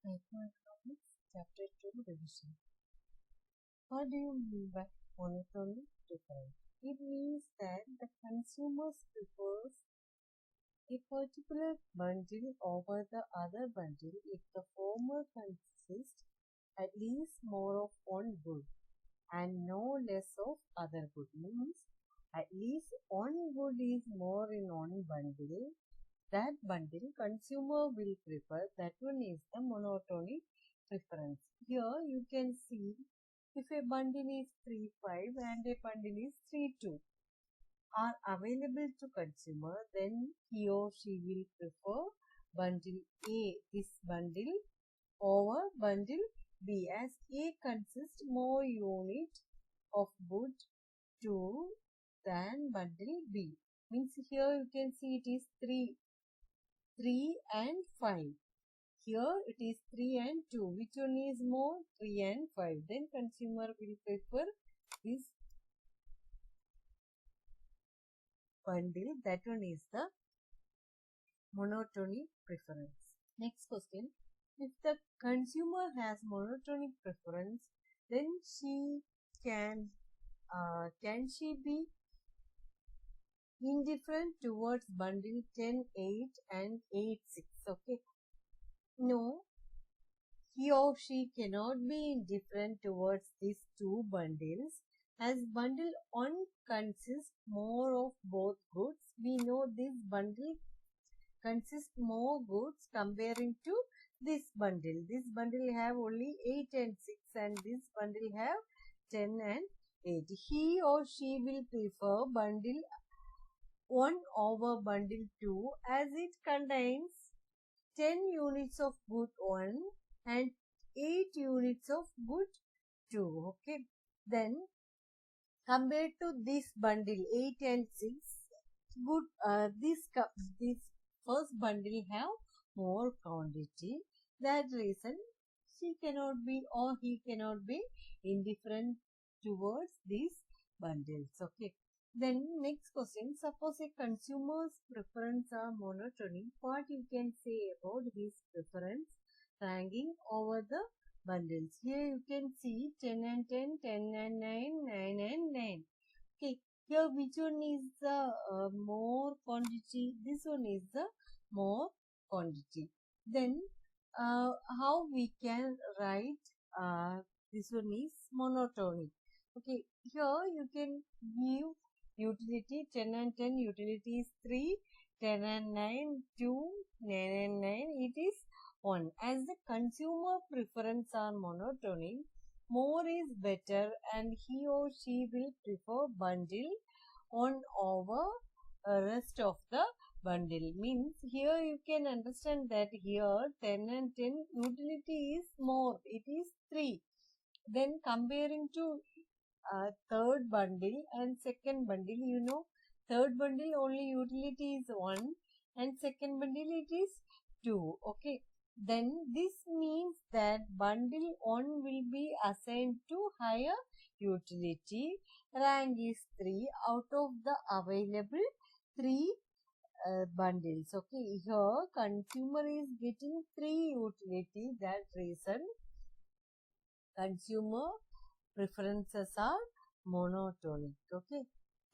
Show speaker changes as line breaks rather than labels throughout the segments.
Microeconomics, Chapter 2, Revision. What do you mean by monotony difference? It means that the consumer prefers a particular bundle over the other bundle if the former consists at least more of one good and no less of other good. Means at least one good is more in one bundle. That bundle consumer will prefer. That one is the monotony preference. Here you can see if a bundle is 3,5 and a bundle is 3,2 are available to consumer, then he or she will prefer bundle A, this bundle, over bundle B, as A consists more unit of good 2 than bundle B. Means here you can see it is 3 and 5. Here it is 3 and 2. Which one is more? 3 and 5. Then consumer will prefer this bundle. That one is the monotony preference. Next question. If the consumer has monotony preference, then she can she be indifferent towards bundle 10, 8 and 8, 6? Okay. No, he or she cannot be indifferent towards these two bundles, as bundle 1 consists more of both goods. We know this bundle consists more goods comparing to this bundle. This bundle have only 8 and 6 and this bundle have 10 and 8. He or she will prefer bundle 1 over bundle 2 as it contains 10 units of good 1 and 8 units of good 2. Okay. Then compared to this bundle 8 and 6, good this first bundle have more quantity. That reason she cannot be or he cannot be indifferent towards these bundles. Okay. Then next question, suppose a consumer's preference are monotony, what you can say about his preference ranking over the bundles? Here you can see 10 and 10, 10 and 9, 9 and 9. Okay, here which one is the more quantity? This one is the more quantity. Then how we can write this one is monotony. Okay, here you can give utility 10 and 10, utility is 3, 10 and 9, 2, 9 and 9, it is 1. As the consumer preference are monotony, more is better and he or she will prefer bundle 1 over rest of the bundle. Means here you can understand that here 10 and 10 utility is more, it is 3. Then comparing to third bundle and second bundle, you know, third bundle only utility is 1 and second bundle it is 2. Okay. Then this means that bundle 1 will be assigned to higher utility. Rank is 3 out of the available 3 bundles. Okay. Here consumer is getting 3 utility. That reason consumer preferences are monotonic. Okay.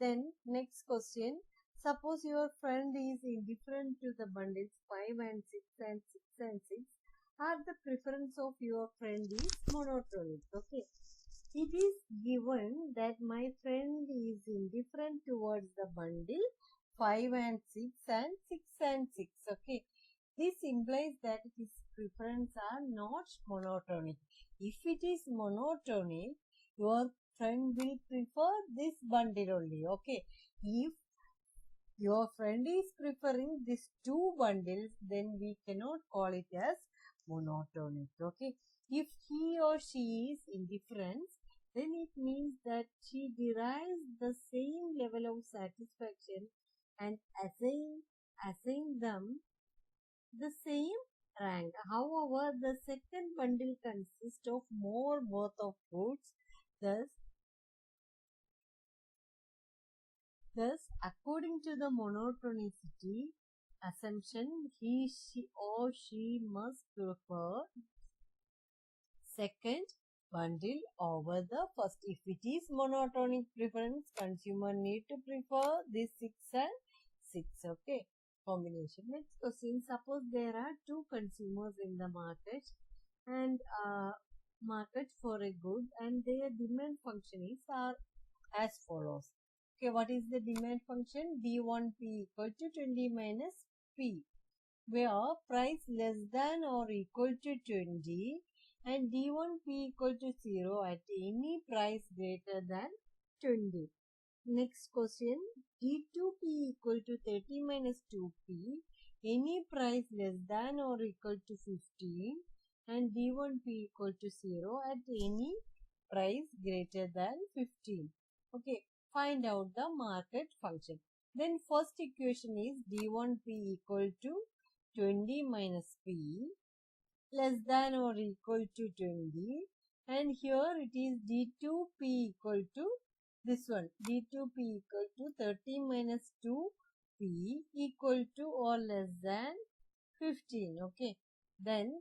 Then next question. Suppose your friend is indifferent to the bundles 5 and 6 and 6 and 6. Are the preference of your friend is monotonic. Okay. It is given that my friend is indifferent towards the bundle 5 and 6 and 6 and 6. Okay. This implies that his preference are not monotonic. If it is monotonic, your friend will prefer this bundle only. Okay. If your friend is preferring these two bundles, then we cannot call it as monotonic. Okay. If he or she is indifferent, then it means that she derives the same level of satisfaction and assign them the same rank. However, the second bundle consists of more worth of goods. Thus, according to the monotonicity assumption, he, she or she must prefer second bundle over the first. If it is monotonic preference, consumer need to prefer this 6 and 6. Okay. Combination. Next question. Suppose there are two consumers in the market and market for a good, and their demand function is are as follows. Okay, what is the demand function? D1P equal to 20 minus P, where price less than or equal to 20 and D1P equal to 0 at any price greater than 20. Next question, D2P equal to 30 minus 2P, any price less than or equal to 15 and D1P equal to 0 at any price greater than 15. Okay, find out the market function. Then first equation is D1P equal to 20 minus P less than or equal to 20, and here it is D2P equal to this one, D2P equal to 30 minus 2P equal to or less than 15. Okay, then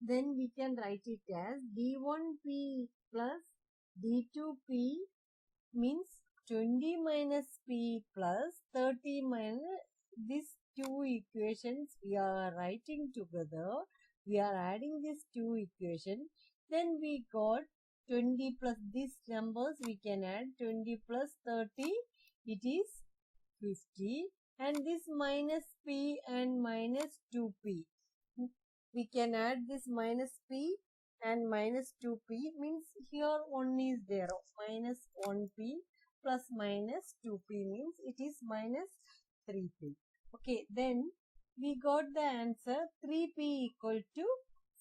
we can write it as D1P plus D2P means 20 minus P plus 30 minus these two equations we are writing together. We are adding these two equations. Then we got 20 plus these numbers we can add 20 plus 30. It is 50. And this minus P and minus 2P. We can add this minus P and minus 2P means here 1 is there. Minus 1P plus minus 2P means it is minus 3P. Okay, then we got the answer 3P equal to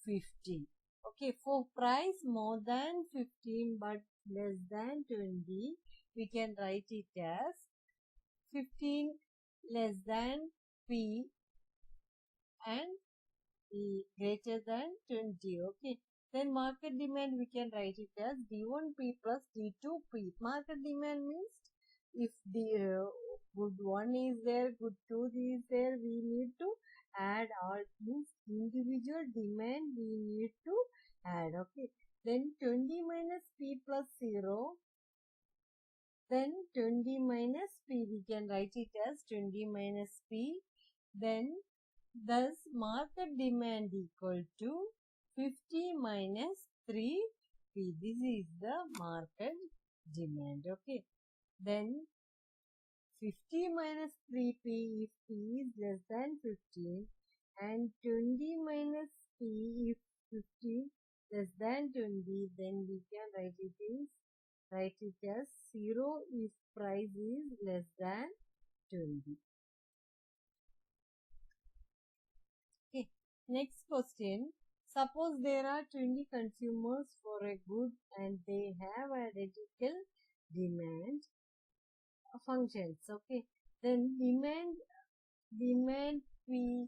50. Okay, for price more than 15 but less than 20, we can write it as 15 less than P and P greater than 20. Okay, then market demand we can write it as D1P plus D2P. Market demand means if the good 1 is there, good 2 is there, we need to add all means individual demand we need to add. Okay, then 20 minus P plus 0, then 20 minus P, we can write it as 20 minus P, then thus market demand equal to 50 minus 3P. This is the market demand. Okay, then 50 minus 3P if P is less than 15 and 20 minus P if 50 less than 20, then we can write it as 0 if price is less than 20. Okay, next question. Suppose there are 20 consumers for a good and they have identical demand functions. Okay, then demand P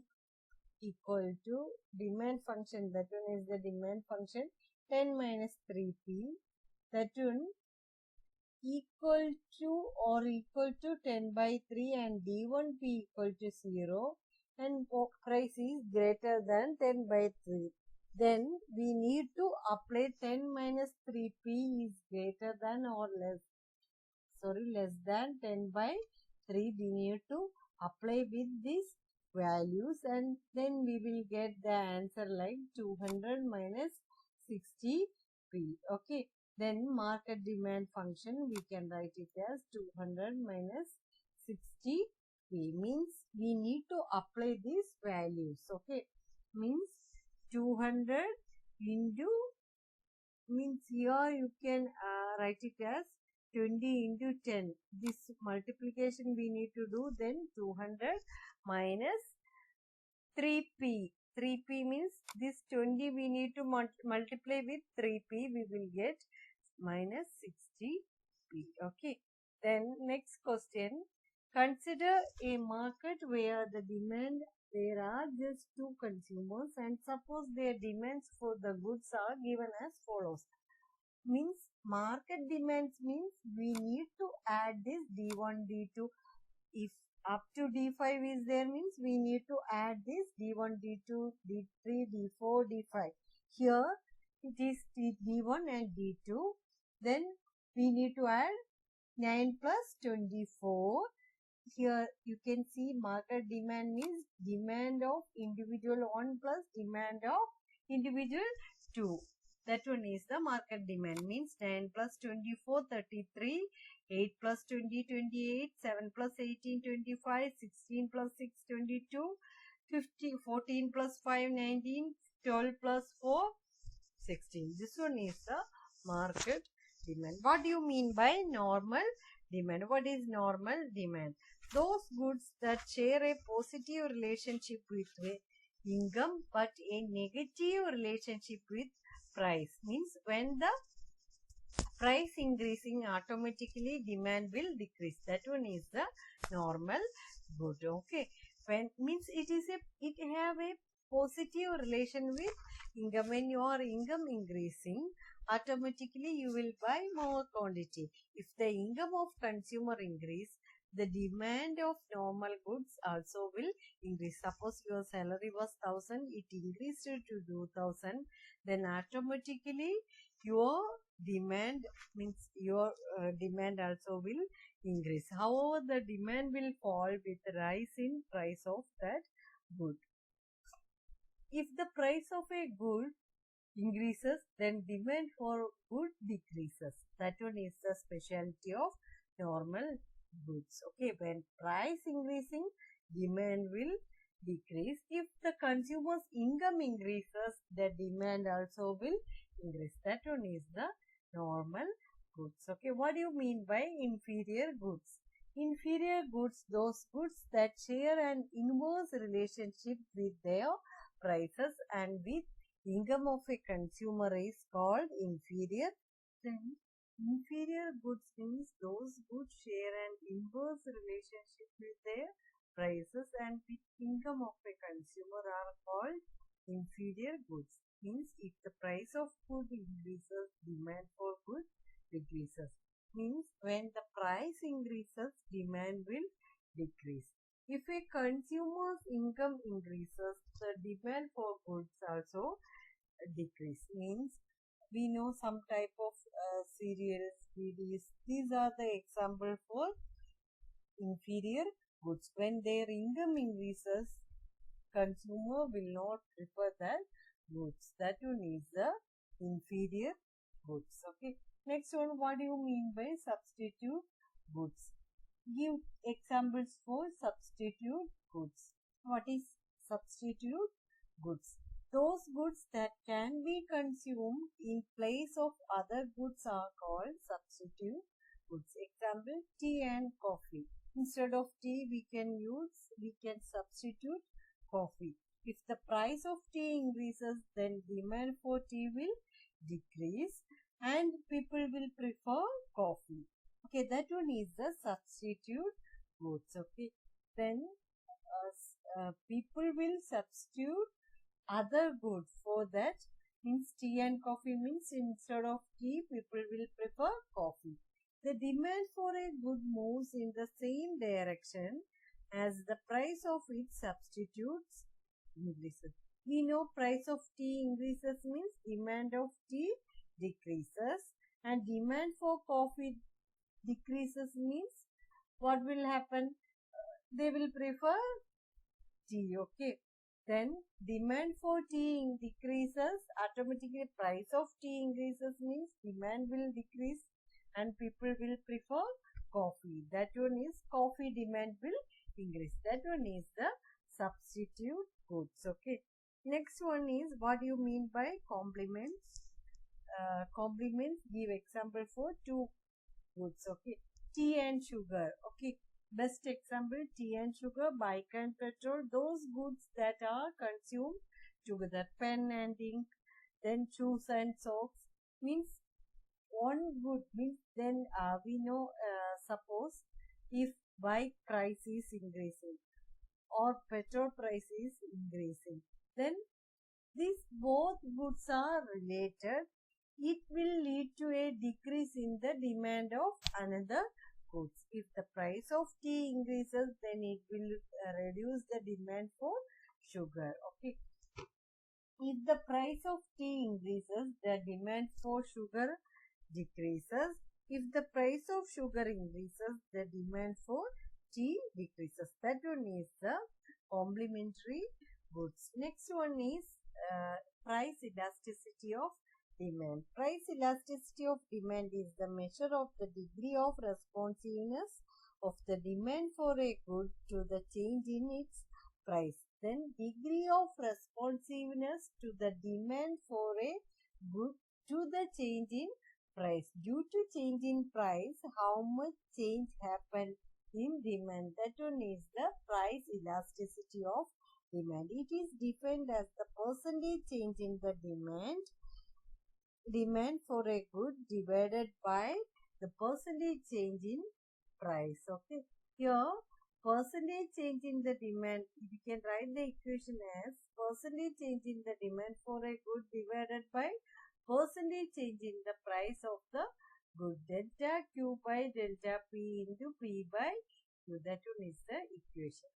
equal to demand function, that one is the demand function 10 minus 3P, that one equal to or equal to 10 by 3 and D1P equal to 0 and price is greater than 10 by 3. Then we need to apply 10 minus 3P is greater than or less than 10 by 3. We need to apply with these values and then we will get the answer like 200 minus 60P. Okay, then market demand function we can write it as 200 minus 60P means we need to apply these values. Okay, means 200 into means here you can write it as 20 into 10. This multiplication we need to do, then 200 minus 3P. 3P means this 20 we need to multiply with 3P, we will get minus 60P. Okay, then next question. Consider a market where the demand, there are just two consumers and suppose their demands for the goods are given as follows. Means market demands means we need to add this D1, D2. If up to D5 is there means we need to add this D1, D2, D3, D4, D5. Here it is D1 and D2. Then we need to add 9 plus 24. Here you can see market demand means demand of individual 1 plus demand of individual 2. That one is the market demand, means 9 plus 24, 33, 8 plus 20, 28, 7 plus 18, 25, 16 plus 6, 22, 15, 14 plus 5, 19, 12 plus 4, 16. This one is the market demand. What do you mean by normal demand? What is normal demand? Those goods that share a positive relationship with income but a negative relationship with price. Means when the price increasing, automatically demand will decrease. That one is the normal good. Okay. When means it have a positive relation with income. When your income increasing, automatically you will buy more quantity. If the income of consumer increase, the demand of normal goods also will increase. Suppose your salary was 1000, it increased to 2000, then automatically your demand means your demand also will increase. However, the demand will fall with rise in price of that good. If the price of a good increases, then demand for good decreases. That one is the specialty of normal goods. Okay, when price increasing, demand will decrease. If the consumer's income increases, the demand also will increase. That one is the normal goods. Okay, what do you mean by inferior goods? Inferior goods, those goods that share an inverse relationship with their prices and with income of a consumer is called inferior. Then inferior goods means those goods share an inverse relationship with their prices and with income of a consumer are called inferior goods. Means if the price of food increases, demand for good decreases. Means when the price increases, demand will decrease. If a consumer's income increases, the demand for goods also decrease. Means we know some type of cereals, CDs. These are the example for inferior goods. When their income increases, consumer will not prefer that goods. That one is the inferior goods. Okay. Next one, what do you mean by substitute goods? Give examples for substitute goods. What is substitute goods? Those goods that can be consumed in place of other goods are called substitute goods. Example, tea and coffee. Instead of tea, we can substitute coffee. If the price of tea increases, then demand for tea will decrease and people will prefer coffee. Okay, that one is the substitute goods. Okay, then people will substitute other goods for that. Means tea and coffee means instead of tea, people will prefer coffee. The demand for a good moves in the same direction as the price of its substitutes increases. We know price of tea increases means demand of tea decreases and demand for coffee decreases means what will happen? They will prefer tea. Okay. Then demand for tea decreases, automatically price of tea increases means demand will decrease and people will prefer coffee. That one is coffee demand will increase. That one is the substitute goods. Okay. Next one is what do you mean by complements? Complements, give example for two goods. Okay. Tea and sugar. Okay. Best example, tea and sugar, bike and petrol, those goods that are consumed together. Pen and ink, then shoes and socks. Means one good means then we know suppose if bike price is increasing or petrol price is increasing, then these both goods are related. It will lead to a decrease in the demand of another goods. If the price of tea increases, then it will reduce the demand for sugar. Okay. If the price of tea increases, the demand for sugar decreases. If the price of sugar increases, the demand for tea decreases. That one is the complementary goods. Next one is price elasticity of demand. Price elasticity of demand is the measure of the degree of responsiveness of the demand for a good to the change in its price. Then degree of responsiveness to the demand for a good to the change in price. Due to change in price, how much change happened in demand? That one is the price elasticity of demand. It is defined as the percentage change in the demand for a good divided by the percentage change in price. Okay, here percentage change in the demand, we can write the equation as percentage change in the demand for a good divided by percentage change in the price of the good. Delta Q by delta P into P by Q. That one is the equation.